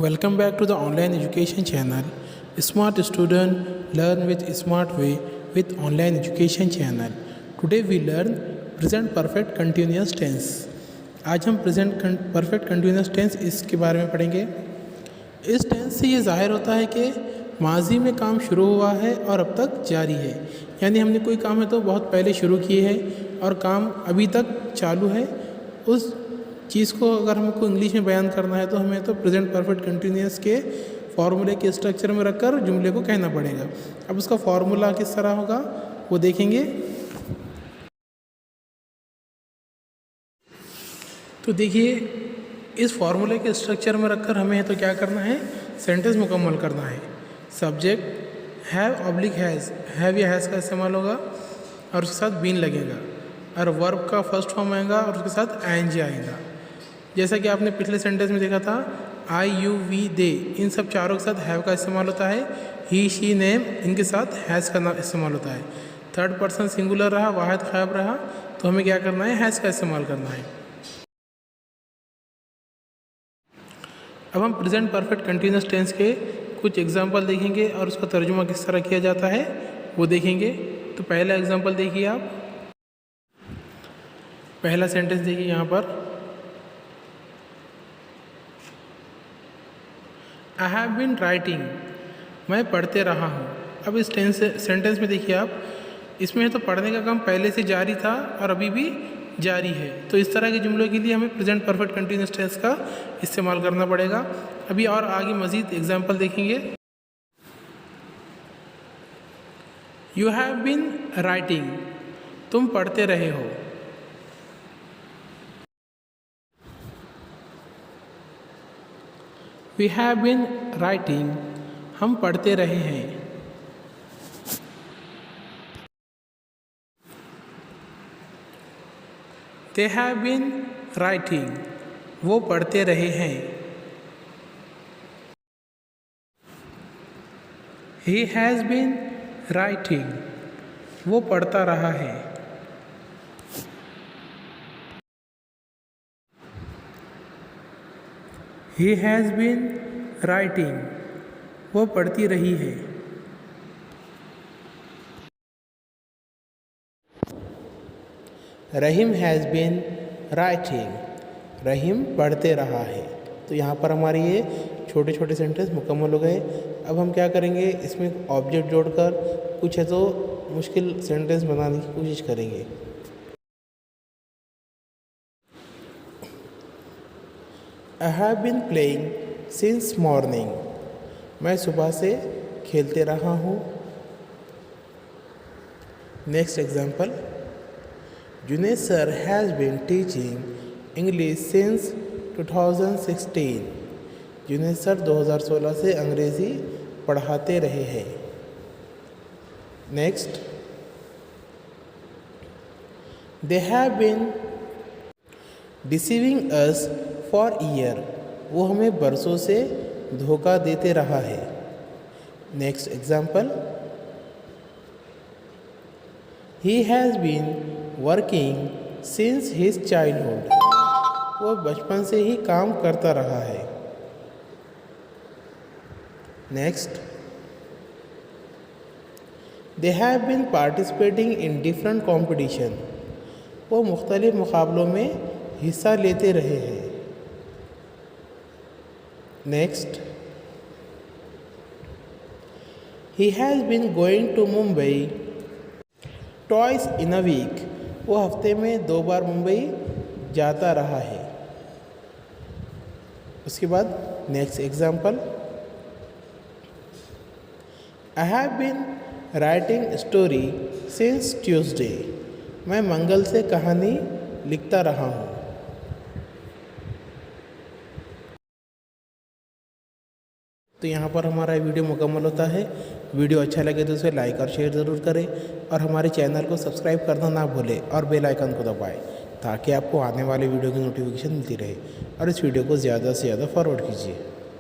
Welcome back to the online education channel. Smart student learn with smart way with online education channel. Today we learn present perfect continuous tense. आज हम present perfect continuous tense इसके बारे में पढ़ेंगे। इस tense से ये ज़ाहिर होता है कि माजी में काम शुरू हुआ है और अब तक जारी है, यानी हमने कोई काम है तो बहुत पहले शुरू किए है और काम अभी तक चालू है। उस चीज़ को अगर हमको इंग्लिश में बयान करना है तो हमें तो प्रेजेंट परफेक्ट कंटिन्यूस के फॉर्मूले के स्ट्रक्चर में रखकर जुमले को कहना पड़ेगा। अब उसका फॉर्मूला किस तरह होगा वो देखेंगे। तो देखिए, इस फॉर्मूले के स्ट्रक्चर में रखकर हमें तो क्या करना है, सेंटेंस मुकम्मल करना है। Subject have oblique has, have या हैज़ का इस्तेमाल होगा और उसके साथ बीन लगेगा, और वर्ब का फर्स्ट फॉर्म आएगा और उसके साथ एनजी आएगा। जैसा कि आपने पिछले सेंटेंस में देखा था, आई यू वी दे, इन सब चारों के साथ हैव का इस्तेमाल होता है। ही शी नेम, इनके साथ हैज़ का इस्तेमाल होता है। थर्ड पर्सन सिंगुलर रहा, वाहिद ख़ायब रहा, तो हमें क्या करना है, हैज़ का इस्तेमाल करना है। अब हम प्रेजेंट परफेक्ट कंटिन्यूस टेंस के कुछ एग्जाम्पल देखेंगे और उसका तर्जुमा किस तरह किया जाता है वो देखेंगे। तो पहला एग्जाम्पल देखिए आप, पहला सेंटेंस देखिए यहाँ पर, आई हैव बीन राइटिंग, मैं पढ़ते रहा हूँ। अब इस सेंटेंस में देखिए आप, इसमें तो पढ़ने का काम पहले से जारी था और अभी भी जारी है, तो इस तरह के जुमलों के लिए हमें प्रेजेंट परफेक्ट कंटिन्यूस टेंस का इस्तेमाल करना पड़ेगा। अभी और आगे मज़ीद एग्जाम्पल देखेंगे। यू हैव बीन राइटिंग, तुम पढ़ते रहे हो। वी हैव बीन राइटिंग, हम पढ़ते रहे हैं। दे हैव बीन राइटिंग, वो पढ़ते रहे हैं। ही हैज़ बीन राइटिंग, वो पढ़ता रहा है। ही हैज़ बीन राइटिंग, वो पढ़ती रही है। रहीम हैज़ बीन राइटिंग, रहीम पढ़ते रहा है। तो यहाँ पर हमारे ये छोटे छोटे सेंटेंस मुकम्मल हो गए। अब हम क्या करेंगे, इसमें ऑब्जेक्ट जोड़कर कुछ है तो मुश्किल सेंटेंस बनाने की कोशिश करेंगे। I have been playing since morning, मैं सुबह से खेलते रहा हूँ। Next example, Juned sir has been teaching English since 2016, Juned sir 2016 से अंग्रेज़ी पढ़ाते रहे हैं। Next, they have been deceiving us for year, वो हमें बरसों से धोखा देते रहा है। Next example, he has been working since his childhood, वो बचपन से ही काम करता रहा है। Next, they have been participating in different competition, वो मुख्तलिफ मुकाबलों में हिस्सा लेते रहे हैं। Next, he has been going to Mumbai twice in a week, वो हफ्ते में 2 बार मुंबई जाता रहा है। उसके बाद next example, I have been writing story since Tuesday, मैं मंगल से कहानी लिखता रहा हूँ। तो यहाँ पर हमारा वीडियो मुकम्मल होता है। वीडियो अच्छा लगे तो उसे लाइक और शेयर ज़रूर करें और हमारे चैनल को सब्सक्राइब करना ना भूलें और बेल आइकन को दबाएं ताकि आपको आने वाले वीडियो की नोटिफिकेशन मिलती रहे, और इस वीडियो को ज़्यादा से ज़्यादा फॉरवर्ड कीजिए।